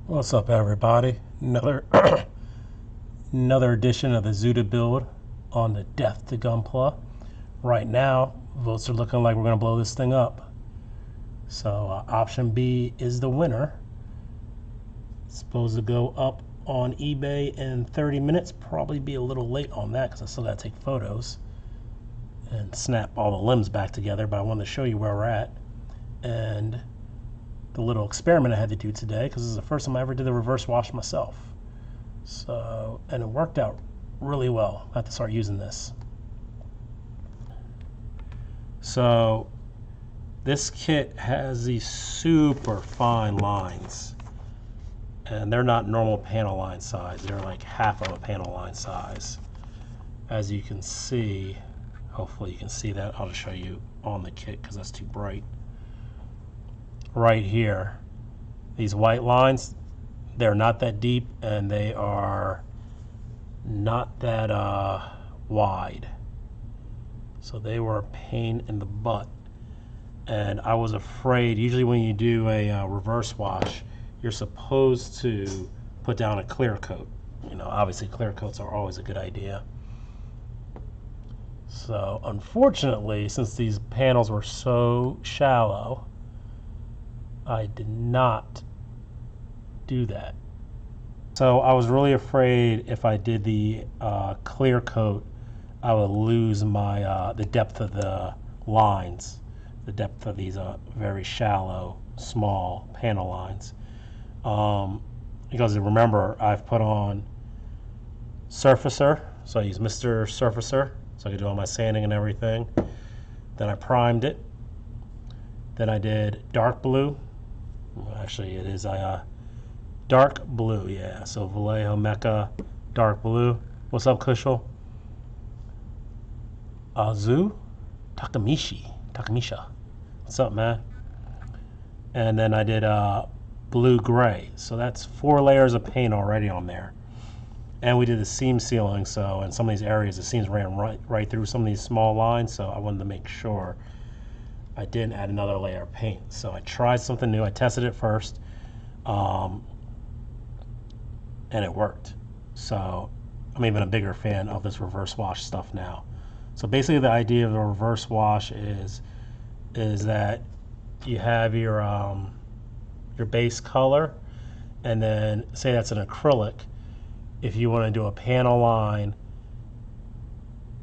What's up, everybody? Another another edition of the Zudah build on the Death to Gunpla. Right now, votes are looking like we're going to blow this thing up. So option B is the winner. It's supposed to go up on eBay in 30 minutes. Probably be a little late on that because I still got to take photos and snap all the limbs back together. But I wanted to show you where we're at and the little experiment I had to do today, because this is the first time I ever did the reverse wash myself. So, and it worked out really well. I have to start using this. So this kit has these super fine lines, and they're not normal panel line size. They're like half of a panel line size. As you can see, hopefully you can see that. I'll just show you on the kit because that's too bright. Right here, these white lines, they're not that deep and they are not that wide. So they were a pain in the butt. And I was afraid, usually when you do a reverse wash, you're supposed to put down a clear coat. You know, obviously clear coats are always a good idea. So unfortunately, since these panels were so shallow, I did not do that. So I was really afraid if I did the clear coat, I would lose my the depth of the lines, the depth of these very shallow, small panel lines. Because remember, I've put on surfacer, so I use Mr. Surfacer, so I could do all my sanding and everything. Then I primed it. Then I did dark blue. Actually, it is a dark blue, yeah. So Vallejo Mecha, dark blue. What's up, Kushal? Takamisha. What's up, man? And then I did blue gray. So that's 4 layers of paint already on there. And we did the seam sealing. So in some of these areas, the seams ran right through some of these small lines. So I wanted to make sure I didn't add another layer of paint. So I tried something new. I tested it first, and it worked. So I'm even a bigger fan of this reverse wash stuff now. So basically the idea of the reverse wash is that you have your base color, and then say that's an acrylic. If you want to do a panel line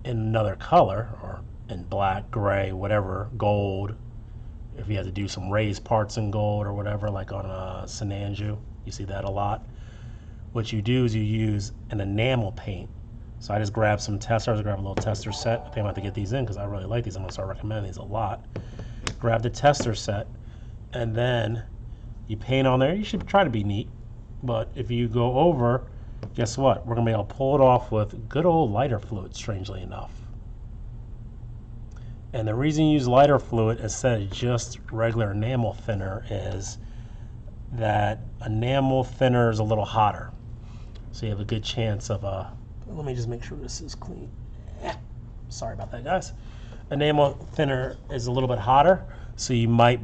in another color, or in black, gray, whatever, gold, if you have to do some raised parts in gold or whatever, like on a Sinanju, you see that a lot. What you do is you use an enamel paint. So I just grabbed some testers, I grabbed a little tester set. I think I'm going to have to get these in because I really like these. I'm going to start recommending these a lot. Grab the tester set, and then you paint on there. You should try to be neat, but if you go over, guess what? We're going to be able to pull it off with good old lighter fluid, strangely enough. And the reason you use lighter fluid instead of just regular enamel thinner is that enamel thinner is a little hotter. So you have a good chance of let me just make sure this is clean. Sorry about that, guys. Enamel thinner is a little bit hotter, so you might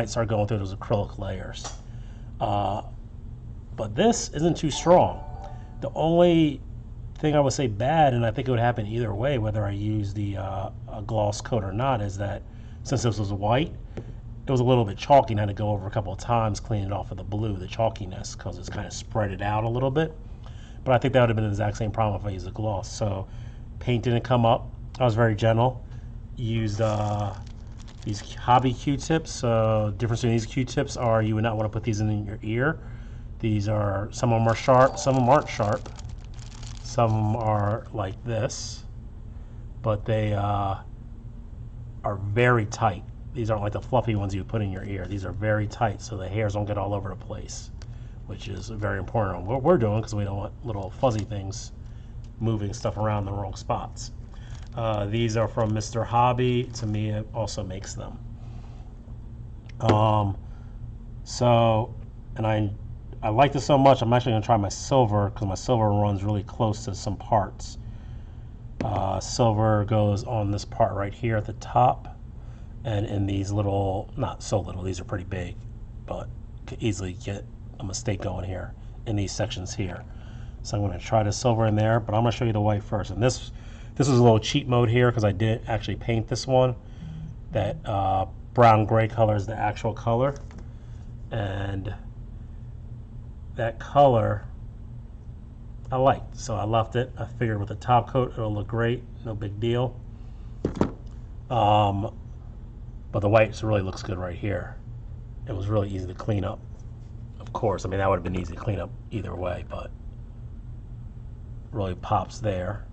start going through those acrylic layers. But this isn't too strong. The only thing I would say bad, and I think it would happen either way, whether I use the a gloss coat or not, is that since this was white, it was a little bit chalky, and I had to go over a couple of times, clean it off with the blue, the chalkiness, because it's kind of spread it out a little bit. But I think that would have been the exact same problem if I used a gloss. So paint didn't come up. I was very gentle. Used these hobby Q-tips. Difference in these Q-tips are you would not want to put these in your ear. These are, some of them are sharp, some of them aren't sharp. Some of them are like this, but they are very tight. These aren't like the fluffy ones you put in your ear. These are very tight, so the hairs don't get all over the place, which is very important on what we're doing because we don't want little fuzzy things moving stuff around the wrong spots. These are from Mr. Hobby. To me, it also makes them. And I like this so much, I'm actually going to try my silver because my silver runs really close to some parts. Silver goes on this part right here at the top, and in these little, not so little, these are pretty big, but could easily get a mistake going here in these sections here. So I'm going to try the silver in there, but I'm going to show you the white first. And this was a little cheat mode here because I did actually paint this one. That brown gray color is the actual color, and that color I liked, so I left it. I figured with the top coat it'll look great, no big deal. But the white really looks good right here. It was really easy to clean up. Of course, I mean that would have been easy to clean up either way, but really pops there.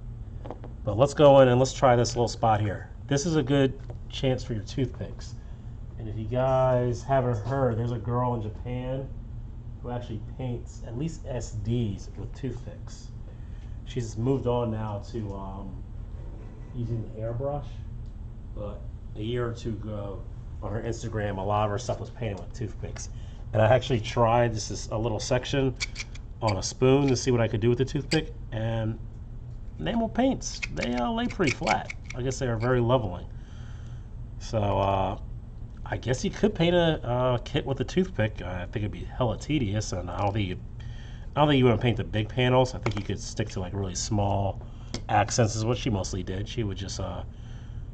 But let's go in and let's try this little spot here. This is a good chance for your toothpicks. And if you guys haven't heard, there's a girl in Japan who actually paints at least SDs with toothpicks. She's moved on now to using the airbrush, but a year or two ago on her Instagram, a lot of her stuff was painted with toothpicks. And I actually tried, this is a little section on a spoon to see what I could do with the toothpick, and enamel paints, they lay pretty flat. I guess they are very leveling. So I guess you could paint a kit with a toothpick. I think it'd be hella tedious, and I don't think you want to paint the big panels. I think you could stick to like really small accents is what she mostly did. She would just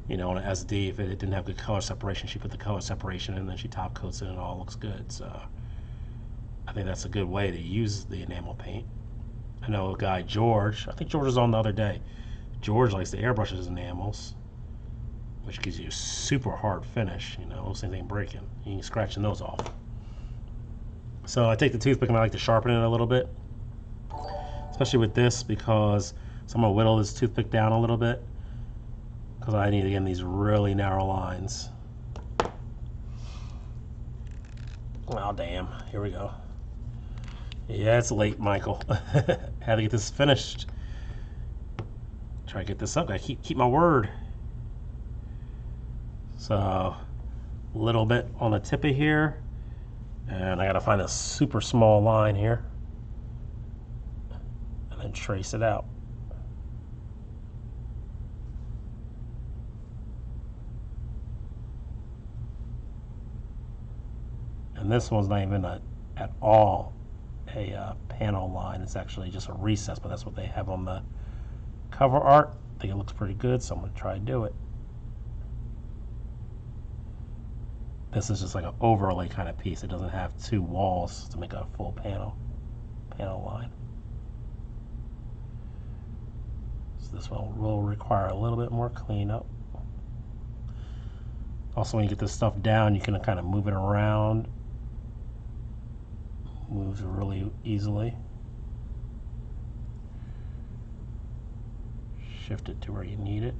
you know, on an SD, if it didn't have good color separation, she put the color separation in, and then she top coats it and it all looks good. So I think that's a good way to use the enamel paint. I know a guy, George, I think George was on the other day. George likes to airbrush his enamels, which gives you a super hard finish, you know, same thing breaking. You can scratching those off. So I take the toothpick and I like to sharpen it a little bit, especially with this, because so I'm gonna whittle this toothpick down a little bit because I need to get in these really narrow lines. Oh damn, here we go. Yeah, it's late, Michael. Had to get this finished. Try to get this up. I keep my word. So a little bit on the tip of here, and I gotta find a super small line here and then trace it out. And this one's not even at all a panel line. It's actually just a recess, but that's what they have on the cover art. I think it looks pretty good, so I'm gonna try to do it. This is just like an overlay kind of piece. It doesn't have two walls to make a full panel line. So this one will require a little bit more cleanup. Also, when you get this stuff down, you can kind of move it around. Moves really easily. Shift it to where you need it.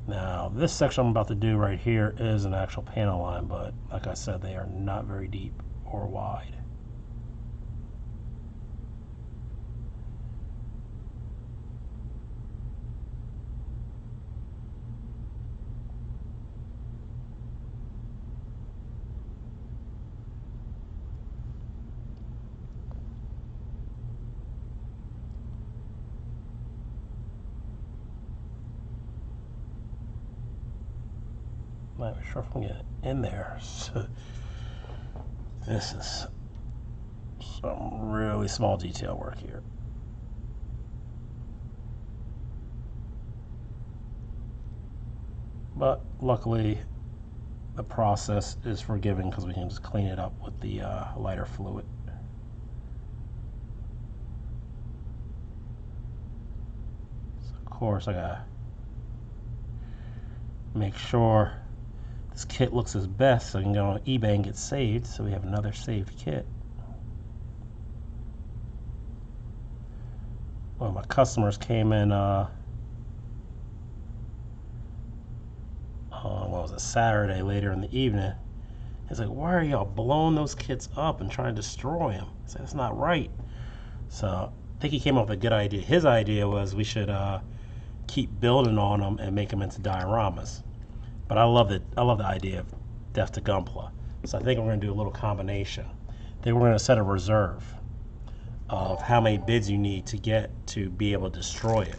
Now, this section I'm about to do right here is an actual panel line, but like I said, they are not very deep or wide. Not even sure if I'm getting it in there. So this is some really small detail work here. But luckily, the process is forgiving because we can just clean it up with the lighter fluid. So of course, I gotta make sure this kit looks its best so I can go on eBay and get saved, so we have another saved kit. One of my customers came in what was it, Saturday later in the evening. He's like, why are y'all blowing those kits up and trying to destroy them? I said, that's not right. So I think he came up with a good idea. His idea was we should keep building on them and make them into dioramas. But I love it. I love the idea of Death to Gunpla. So I think we're going to do a little combination. I think we're going to set a reserve of how many bids you need to get to be able to destroy it,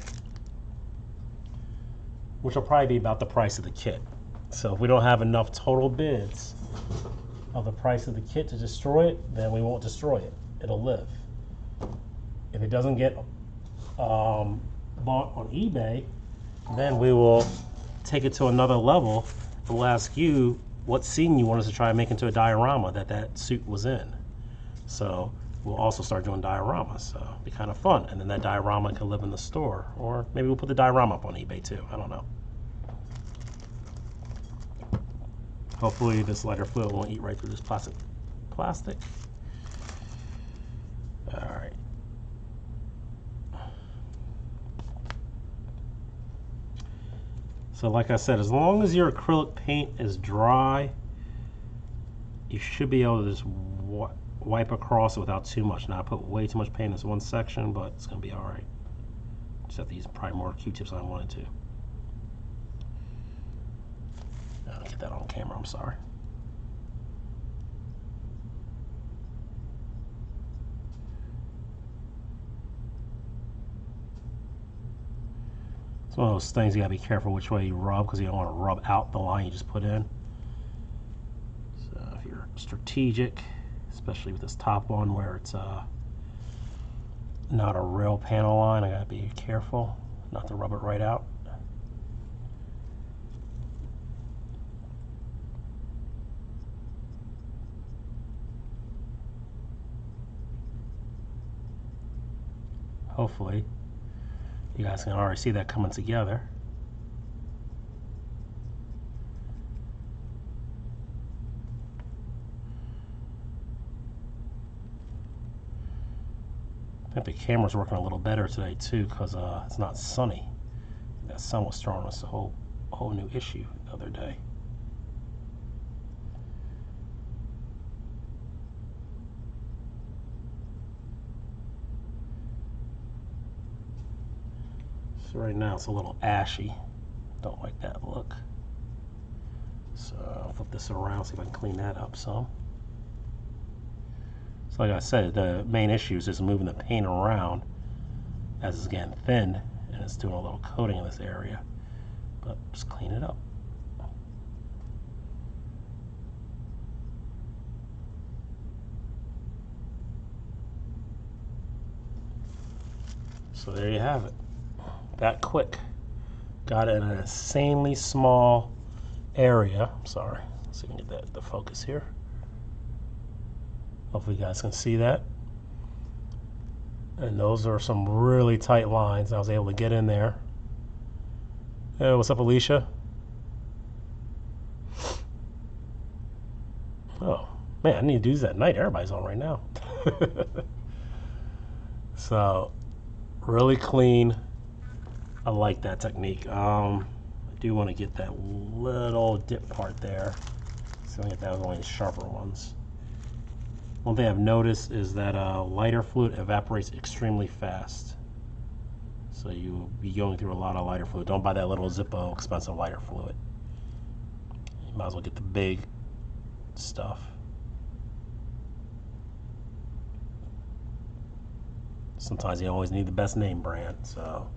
which will probably be about the price of the kit. So if we don't have enough total bids, of the price of the kit to destroy it, then we won't destroy it. It'll live. If it doesn't get bought on eBay, then we will take it to another level. We'll ask you what scene you want us to try and make into a diorama that suit was in. So we'll also start doing dioramas. So it'll be kind of fun. And then that diorama can live in the store. Or maybe we'll put the diorama up on eBay too. I don't know. Hopefully this lighter fluid won't eat right through this plastic. All right. So like I said, as long as your acrylic paint is dry, you should be able to just wipe across it without too much. Now I put way too much paint in this one section, but it's gonna be all right. Just have to use probably more Q-tips than I wanted to. I'll get that on camera, I'm sorry. It's one of those things you gotta be careful which way you rub, because you don't want to rub out the line you just put in. So if you're strategic, especially with this top one where it's not a real panel line, I gotta be careful not to rub it right out. Hopefully you guys can already see that coming together. I think the camera's working a little better today too, because it's not sunny. That sun was throwing us a whole new issue the other day. So right now it's a little ashy. Don't like that look. So I'll flip this around, see if I can clean that up some. So like I said, the main issue is just moving the paint around as it's getting thin and it's doing a little coating in this area. But just clean it up. So there you have it. That quick. Got it in an insanely small area. I'm sorry. Let's see if we can get the focus here. Hopefully you guys can see that. And those are some really tight lines. I was able to get in there. Hey, what's up, Alicia? Oh, man, I need to do this at night. Everybody's on right now. So, really clean. I like that technique. I do want to get that little dip part there. So I get that with one of the sharper ones. One thing I've noticed is that lighter fluid evaporates extremely fast. So you'll be going through a lot of lighter fluid. Don't buy that little Zippo expensive lighter fluid. You might as well get the big stuff. Sometimes you always need the best name brand. So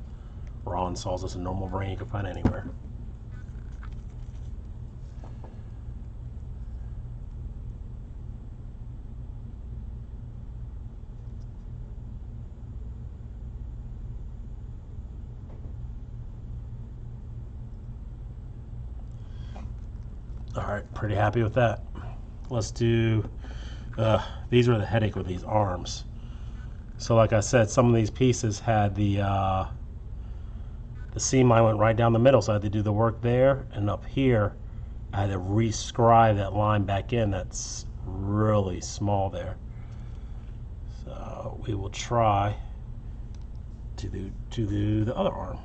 Ron Sol's is a normal brand you can find anywhere. All right, pretty happy with that. Let's do, these are the headache with these arms. So like I said, some of these pieces had the seam line went right down the middle, so I had to do the work there, and up here I had to rescribe that line back in. That's really small there. So we will try to do the other arm.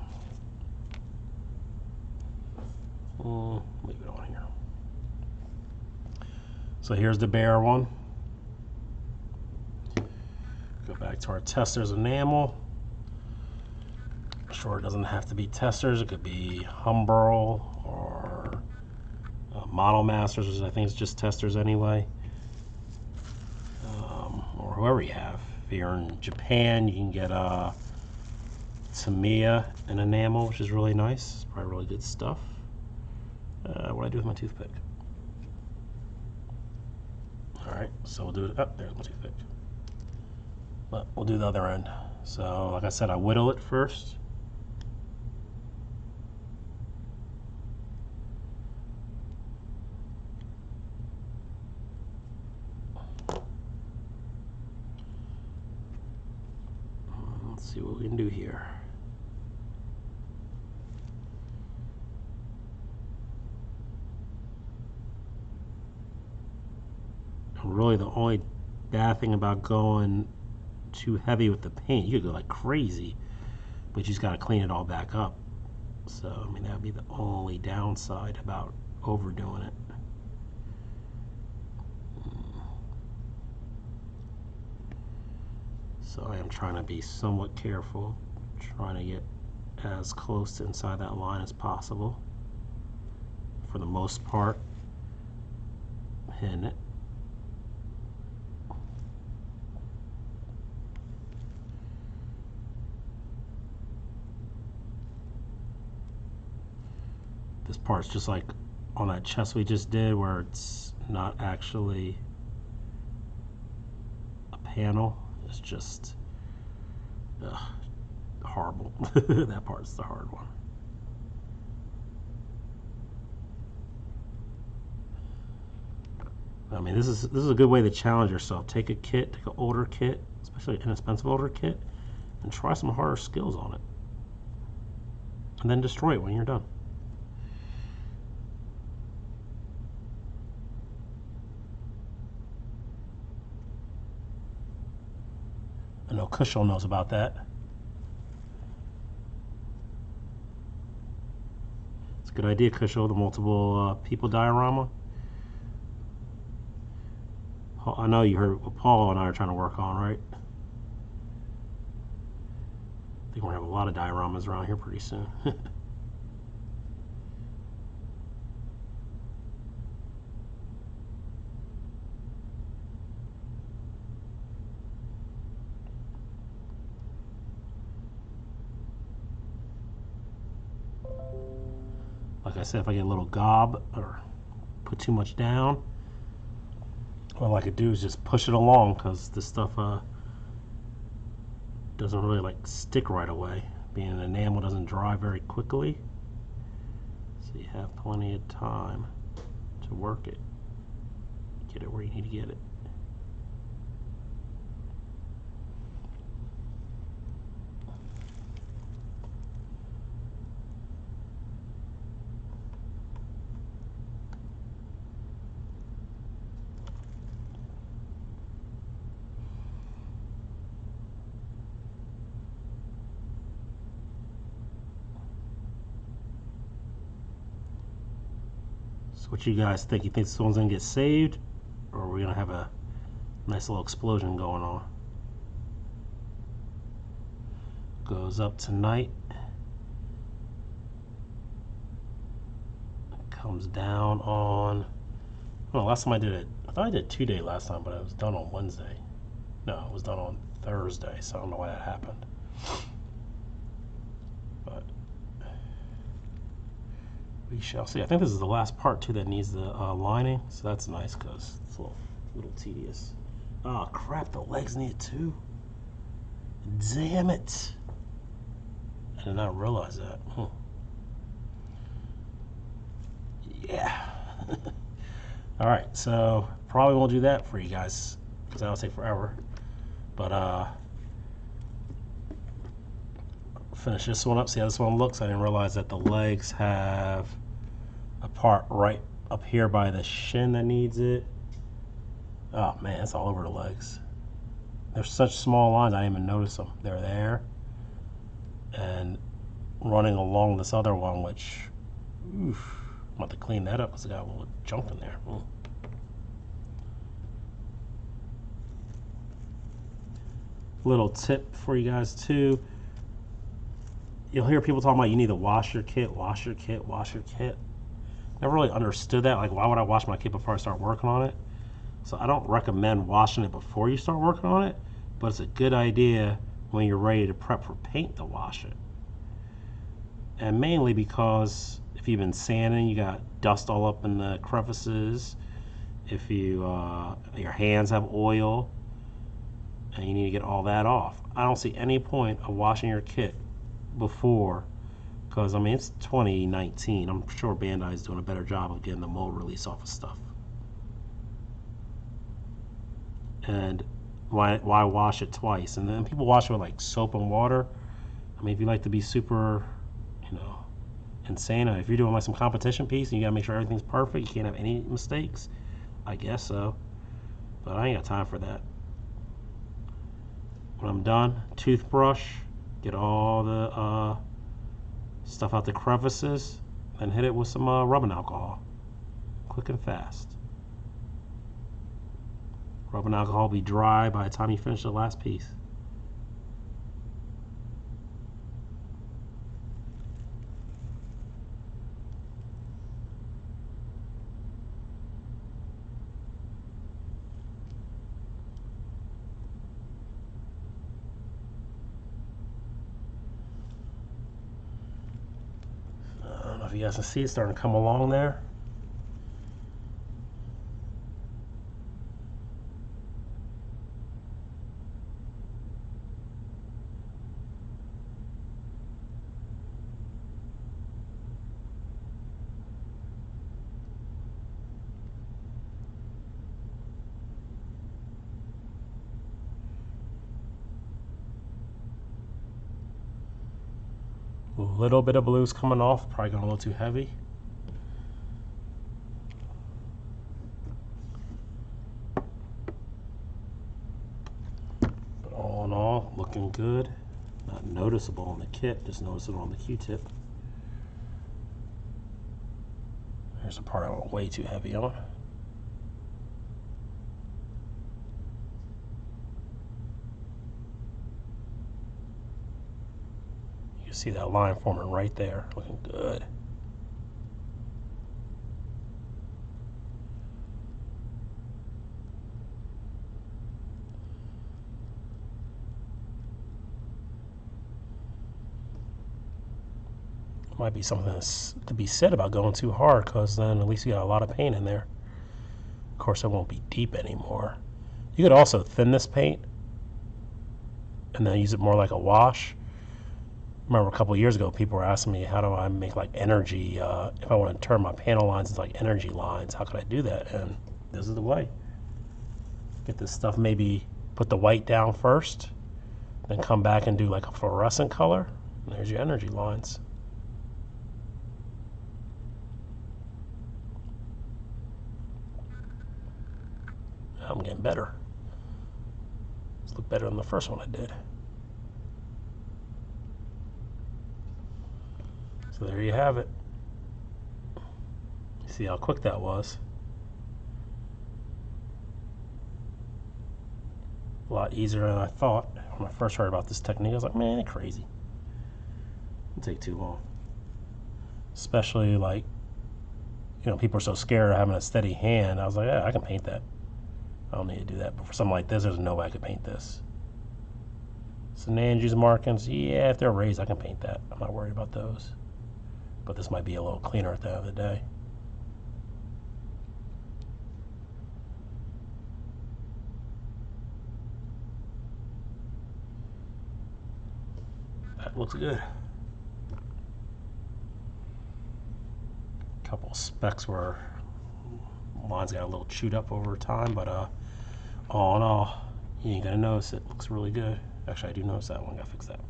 Leave it on here. So here's the bare one. Go back to our testers enamel. Sure, it doesn't have to be testers. It could be Humbrol or Model Masters, which I think is just testers anyway. Or whoever you have. If you're in Japan, you can get Tamiya and enamel, which is really nice. It's probably really good stuff. What do I do with my toothpick? Alright, so we'll do it. Oh, there's one too thick. But we'll do the other end. So, like I said, I whittle it first. Let's see what we can do here. Really, the only bad thing about going too heavy with the paint, you could go like crazy, but you just got to clean it all back up. So, I mean, that would be the only downside about overdoing it. So I am trying to be somewhat careful, trying to get as close to inside that line as possible. For the most part, pin it. This part's just like on that chest we just did, where it's not actually a panel. It's just horrible. That part's the hard one. I mean, this is a good way to challenge yourself. Take a kit, take an older kit, especially an inexpensive older kit, and try some harder skills on it. And then destroy it when you're done. I know Kushel knows about that. It's a good idea, Kushel, the multiple people diorama. I know you heard what Paul and I are trying to work on, right? I think we're going to have a lot of dioramas around here pretty soon. Like I said, if I get a little gob or put too much down, all I could do is just push it along, because this stuff doesn't really like stick right away. Being an enamel doesn't dry very quickly, so you have plenty of time to work it, get it where you need to get it. So what you guys think? You think this one's gonna get saved, or are we gonna have a nice little explosion going on? Goes up tonight. Comes down on, well, last time I did it, I thought I did 2-day last time, but it was done on Wednesday. No, it was done on Thursday, so I don't know why that happened. But we shall see. I think this is the last part too that needs the lining, so that's nice because it's a little tedious. Oh crap, the legs need it too. Damn it. I did not realize that. Yeah. Alright, so probably won't do that for you guys because that'll take forever. But finish this one up, see how this one looks. I didn't realize that the legs have a part right up here by the shin that needs it. Oh man, it's all over the legs. They're such small lines, I didn't even notice them. They're there. And running along this other one, which, oof, I'm about to clean that up because I got a little junk in there. Little tip for you guys too. You'll hear people talking about you need to wash your kit, wash your kit, wash your kit. Never really understood that. Like, why would I wash my kit before I start working on it? So I don't recommend washing it before you start working on it, but it's a good idea when you're ready to prep for paint to wash it. And mainly because if you've been sanding, you got dust all up in the crevices, if you your hands have oil and you need to get all that off. I don't see any point of washing your kit before, because I mean it's 2019. I'm sure Bandai is doing a better job of getting the mold release off of stuff. And why wash it twice? And then people wash it with like soap and water. I mean, if you like to be super, you know, insane, if you're doing like some competition piece and you gotta make sure everything's perfect, you can't have any mistakes, I guess so. But I ain't got time for that. When I'm done, toothbrush, get all the stuff out the crevices, and hit it with some rubbing alcohol. Quick and fast. Rubbing alcohol will be dry by the time you finish the last piece. I don't know if you guys can see it starting to come along there. A little bit of blue's coming off, probably going a little too heavy. But all in all, looking good. Not noticeable on the kit, just noticeable on the Q-tip. Here's the part I went way too heavy on. You see that line forming right there, looking good. Might be something to be said about going too hard, because then at least you got a lot of paint in there. Of course, it won't be deep anymore. You could also thin this paint and then use it more like a wash. Remember a couple of years ago, people were asking me, how do I make like energy, if I want to turn my panel lines into like energy lines, how could I do that? And this is the way. Get this stuff, maybe put the white down first, then come back and do like a fluorescent color, and there's your energy lines. I'm getting better. This looked better than the first one I did. So there you have it. See how quick that was. A lot easier than I thought. When I first heard about this technique, I was like, man, it's crazy. It'll take too long. Especially like, you know, people are so scared of having a steady hand. I was like, yeah, I can paint that. I don't need to do that. But for something like this, there's no way I could paint this. So Nanju's markings, yeah, if they're raised, I can paint that. I'm not worried about those. But this might be a little cleaner at the end of the day. That looks good. A couple specks where lines got a little chewed up over time, but all in all, you ain't gonna notice it. Looks really good. Actually, I do notice that one. Gotta fix that.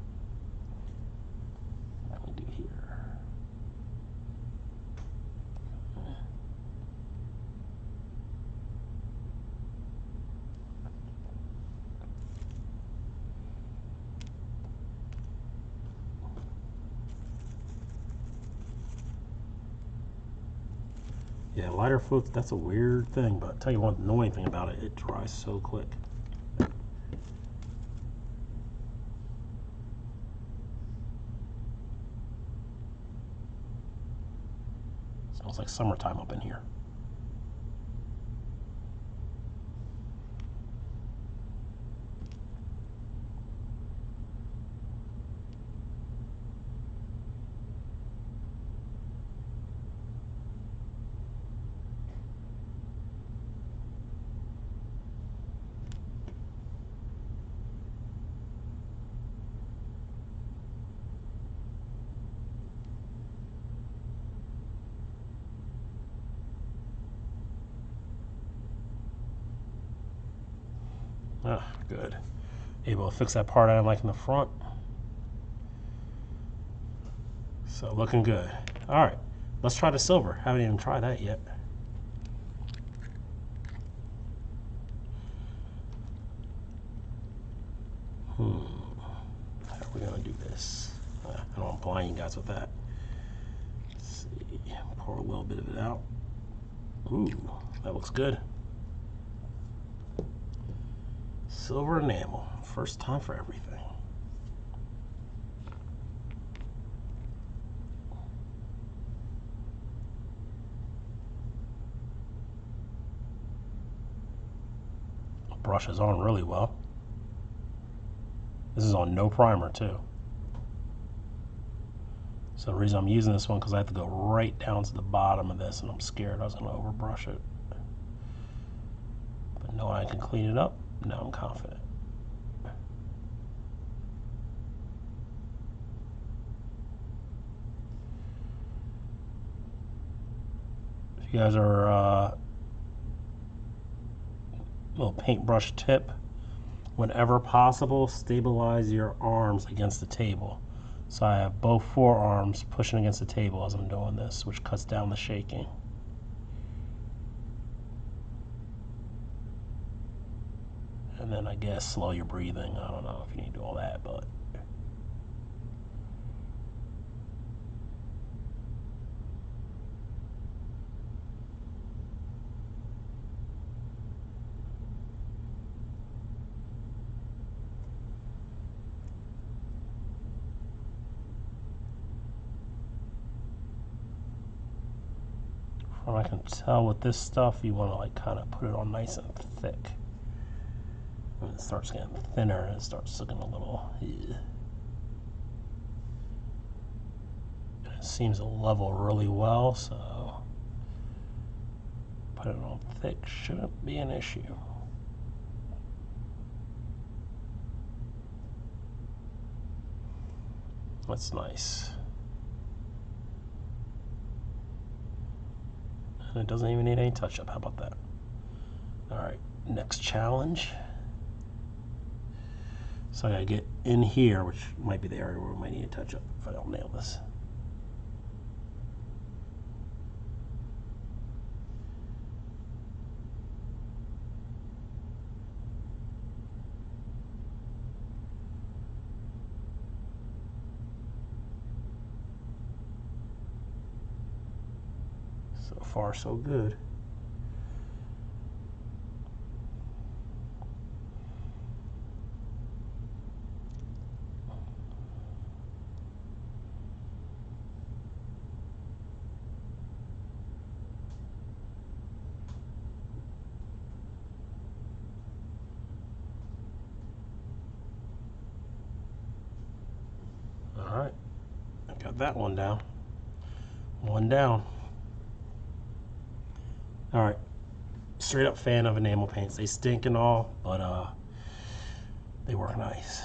What do we do here? Yeah, lighter fluid, that's a weird thing, but I'll tell you one annoying thing about it, it dries so quick. Smells like summertime up in here. Ah, good. Able to fix that part I didn't like in the front. So looking good. All right, let's try the silver. Haven't even tried that yet. How are we gonna do this? I don't want to blind you guys with that. Let's see, pour a little bit of it out. Ooh, that looks good. Silver enamel, first time for everything. The brush is on really well. This is on no primer too. So the reason I'm using this one because I have to go right down to the bottom of this and I'm scared I was going to overbrush it. But knowing I can clean it up, now I'm confident. If you guys are little paintbrush tip, whenever possible, stabilize your arms against the table. So I have both forearms pushing against the table as I'm doing this, which cuts down the shaking. And then I guess slow your breathing. I don't know if you need to do all that, but from what I can tell with this stuff, you want to like kind of put it on nice and thick. When it starts getting thinner, and it starts looking a little. It seems to level really well, so put it on thick shouldn't be an issue. That's nice. And it doesn't even need any touch-up. How about that? All right, next challenge. So I gotta get in here, which might be the area where we might need a touch-up if I don't nail this. So far, so good. All right, I got that one down. One down. All right, straight up fan of enamel paints. They stink and all, but they work nice.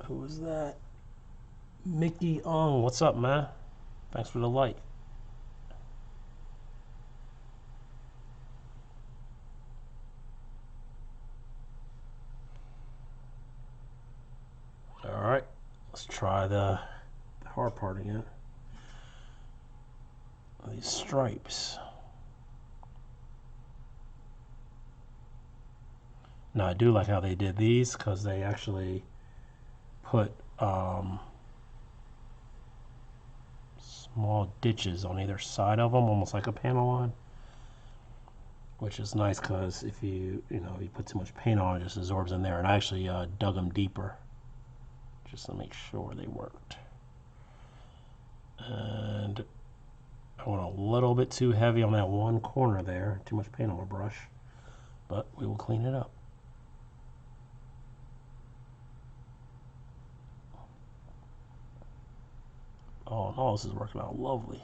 Who was that? Mickey Ung. What's up, man? Thanks for the like. All right, let's try the hard part again. These stripes. Now I do like how they did these because they actually put small ditches on either side of them, almost like a panel line, which is nice because if you put too much paint on, it just absorbs in there. And I actually dug them deeper just to make sure they worked. And I went a little bit too heavy on that one corner there, too much paint on my brush, but we will clean it up. Oh no, this is working out lovely.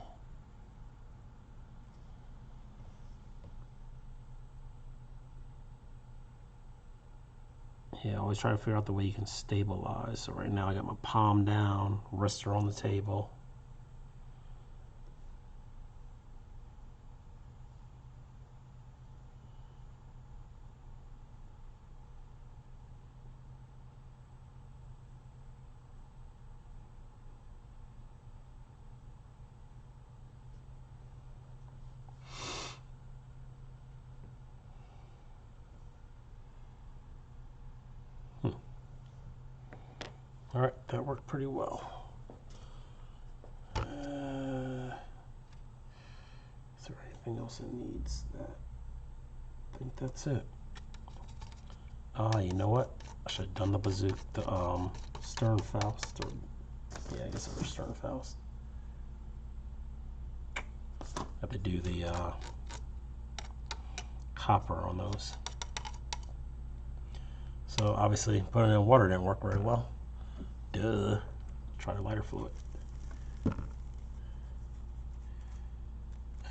Yeah, always try to figure out the way you can stabilize. So right now I got my palm down, wrists are on the table. All right, that worked pretty well. Is there anything else it needs? That, I think that's it. You know what? I should have done the bazooka, the Sternfaust. Or, yeah, I guess it was Sternfaust. Have to do the copper on those. So obviously putting it in water didn't work very well. Duh. Try the lighter fluid.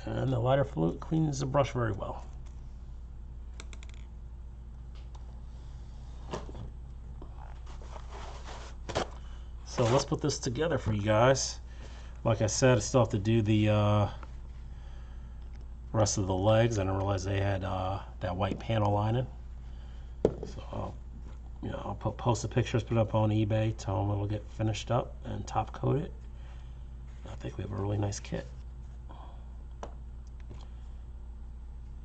And the lighter fluid cleans the brush very well. So let's put this together for you guys. Like I said, I still have to do the rest of the legs. I didn't realize they had that white panel lining. So I'll post the pictures, put it up on eBay, tell them it'll get finished up and top coat it. I think we have a really nice kit.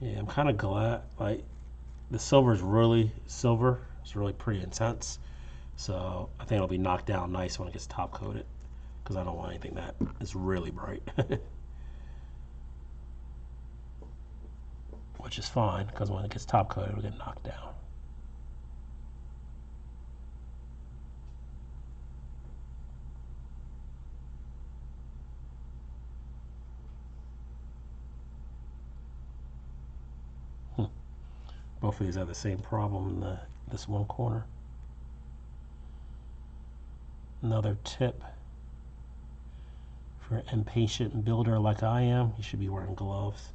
Yeah, I'm kind of glad, like, the silver is really silver. It's really pretty intense. So I think it'll be knocked down nice when it gets top coated, because I don't want anything that is really bright. Which is fine, because when it gets top coated, it'll get knocked down. Both of these have the same problem in this one corner. Another tip for an impatient builder like I am, you should be wearing gloves.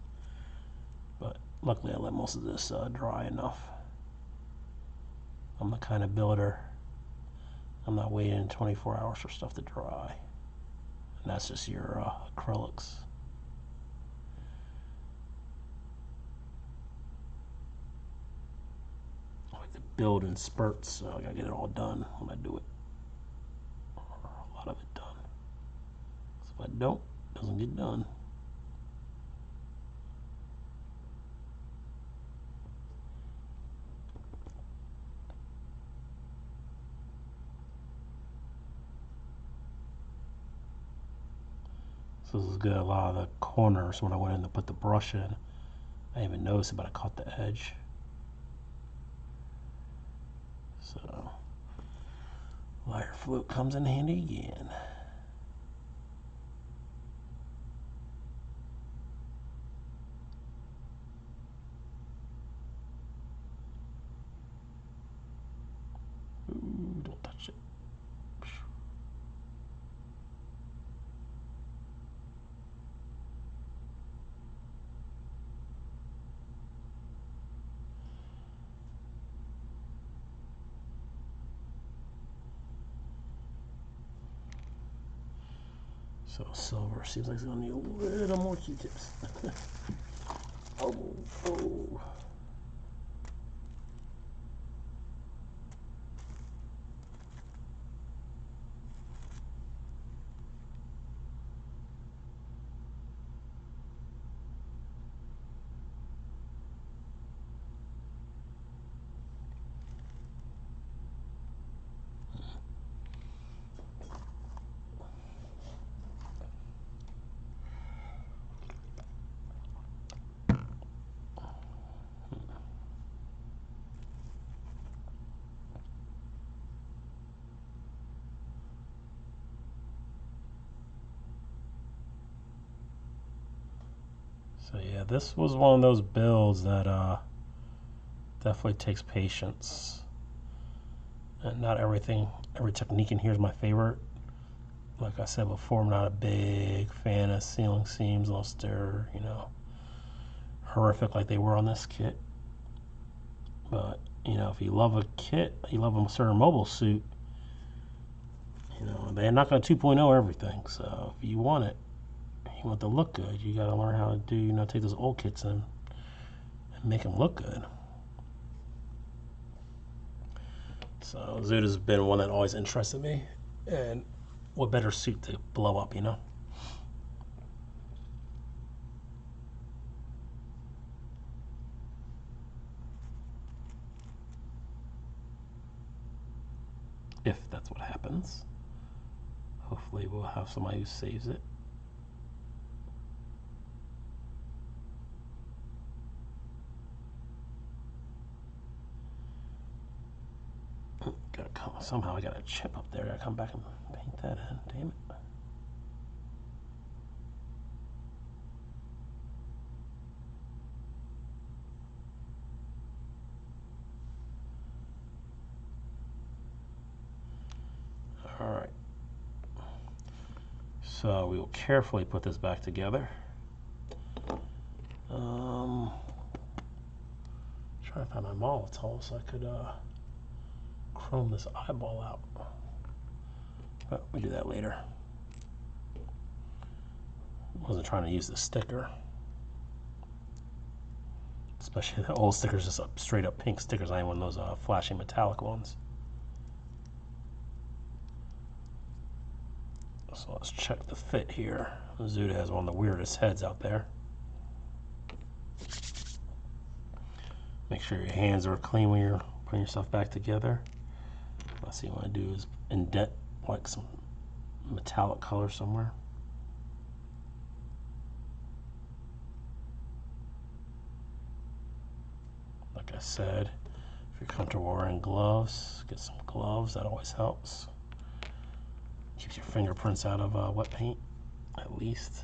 But luckily I let most of this dry enough. I'm the kind of builder, I'm not waiting 24 hours for stuff to dry. And that's just your acrylics. I like to build in spurts, so I gotta get it all done when I do it. Or a lot of it done. So if I don't, it doesn't get done. So this is good. A lot of the corners, when I went in to put the brush in, I didn't even notice it, but I caught the edge. So lighter fluid comes in handy again. Ooh, don't touch it. So silver seems like it's gonna need a little more Q-tips. Oh. So yeah, this was one of those builds that definitely takes patience. And not every technique in here is my favorite. Like I said before, I'm not a big fan of ceiling seams unless they're, horrific like they were on this kit. But, if you love a kit, you love a certain mobile suit, they're not going to 2.0 everything. So if you want it, you want it to look good, you got to learn how to do, take those old kits and make them look good. So Zudah's been one that always interested me, and what better suit to blow up, if that's what happens. Hopefully we'll have somebody who saves it. Somehow I got a chip up there. I gotta come back and paint that in. Damn it. Alright. So we will carefully put this back together. Trying to find my Molotov so I could chrome this eyeball out. But we do that later. Wasn't trying to use the sticker. Especially the old stickers, just straight up pink stickers. I ain't one of those flashy metallic ones. So let's check the fit here. Zudah has one of the weirdest heads out there. Make sure your hands are clean when you're putting yourself back together. Last thing you want to do is indent like some metallic color somewhere. Like I said, if you're comfortable wearing gloves, get some gloves. That always helps. Keeps your fingerprints out of wet paint, at least.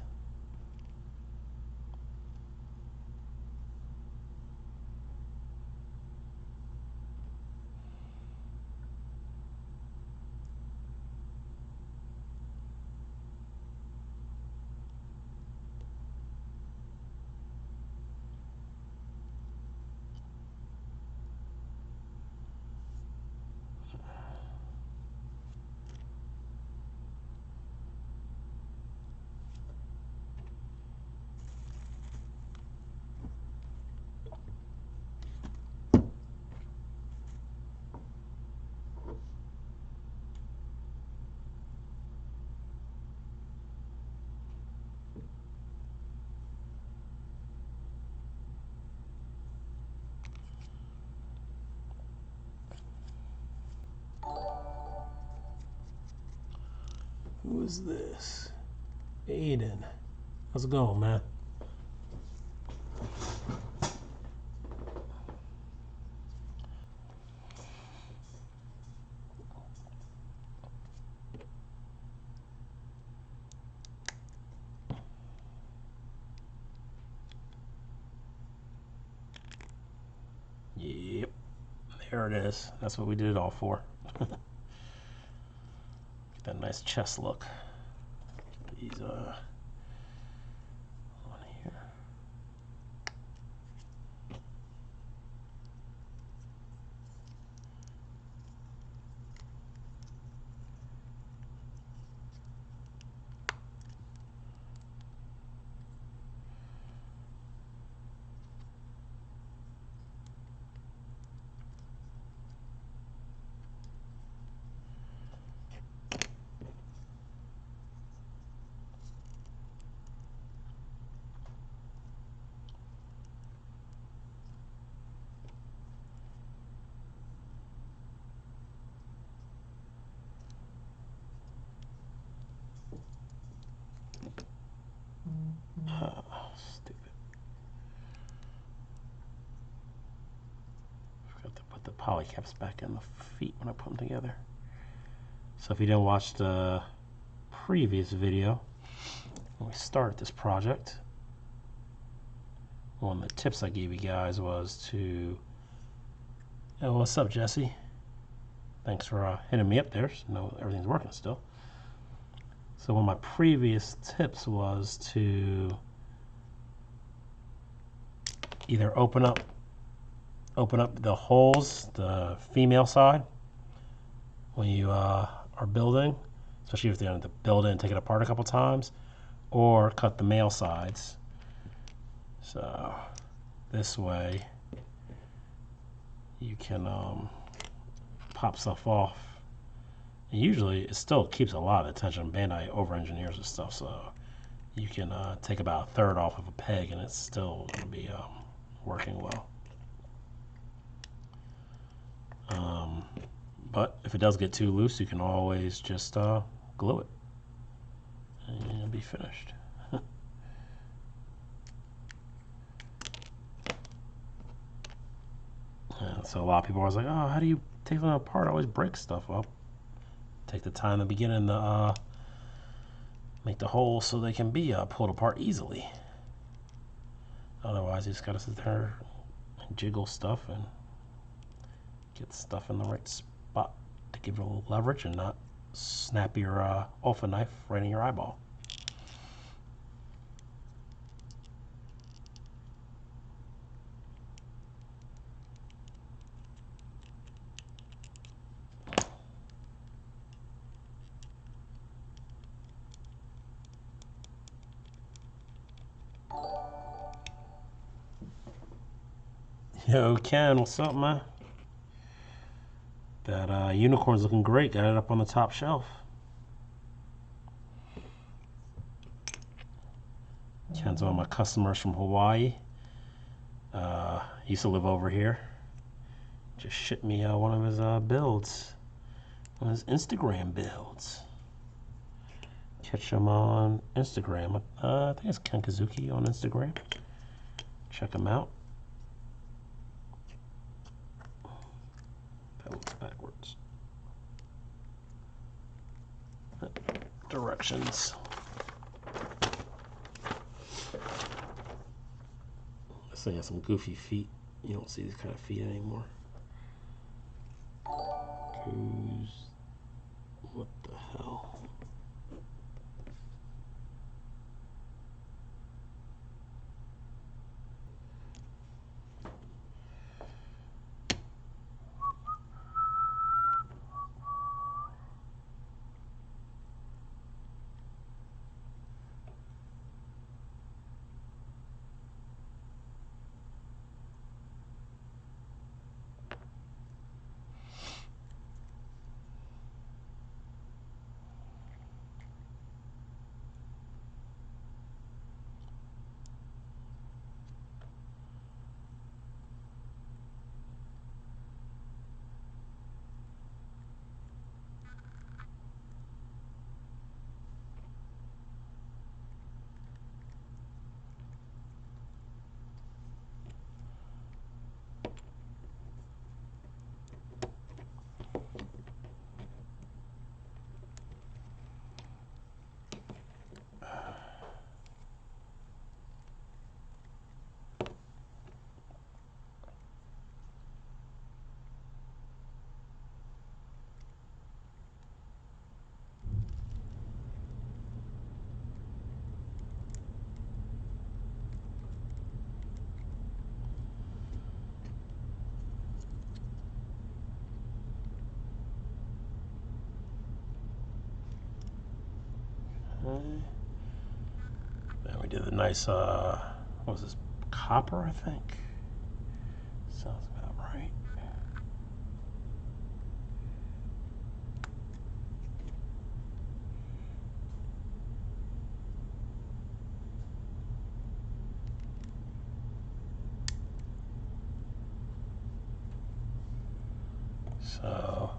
Who is this? Aiden. How's it going, man? Yep. There it is. That's what we did it all for. Get that nice chest look. These on here. Stupid. Forgot to put the poly caps back in the feet when I put them together. So if you didn't watch the previous video when we started this project, one of the tips I gave you guys was to, oh, what's up, Jesse? Thanks for hitting me up there. So know everything's working still. So one of my previous tips was to either open up the holes, the female side, when you are building, especially if you're going to build it and take it apart a couple times, or cut the male sides. So this way you can pop stuff off. And usually it still keeps a lot of attention. Bandai over-engineers and stuff, so you can take about a third off of a peg and it's still going to be working well. But if it does get too loose, you can always just glue it and it'll be finished. And so a lot of people are always like, oh, how do you take them apart? I always break stuff up. Take the time in the beginning to make the holes so they can be pulled apart easily. Otherwise, you just gotta sit there and jiggle stuff and get stuff in the right spot to give it a little leverage and not snap your Alpha knife right in your eyeball. Yo, Ken, what's up, man? That unicorn's looking great. Got it up on the top shelf. Ken's one of my customers from Hawaii. Used to live over here. Just shipped me one of his builds. One of his Instagram builds. Catch him on Instagram. I think it's Ken Kazuki on Instagram. Check him out. That looks backwards. Directions. This thing has some goofy feet. You don't see these kind of feet anymore. What the hell? Then we did the nice, what was this, copper, I think? Sounds about right. So,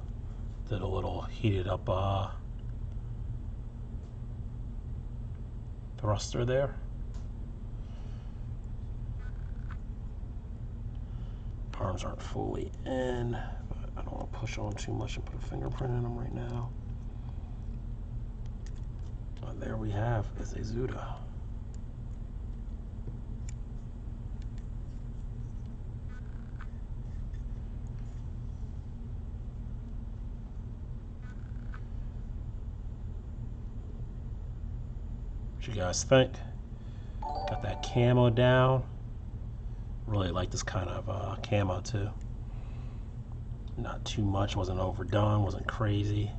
did a little heated up thruster there. Arms aren't fully in, but I don't want to push on too much and put a fingerprint in them right now. And there we have is a Zudah. What you guys think? Got that camo down. Really like this kind of camo too. Not too much, wasn't overdone, wasn't crazy.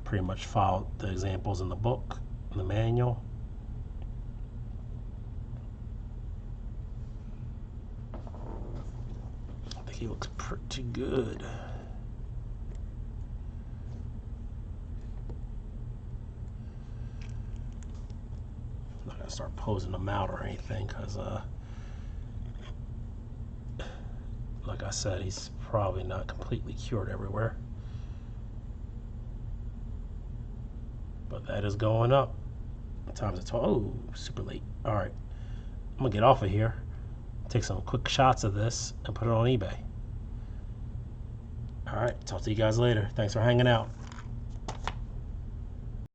Pretty much followed the examples in the book, in the manual. I think he looks pretty good. I'm not gonna start posing them out or anything, because like I said, he's probably not completely cured everywhere. but that is going up. Times it's oh, super late. All right, I'm gonna get off of here, take some quick shots of this, and put it on eBay. All right, talk to you guys later. Thanks for hanging out.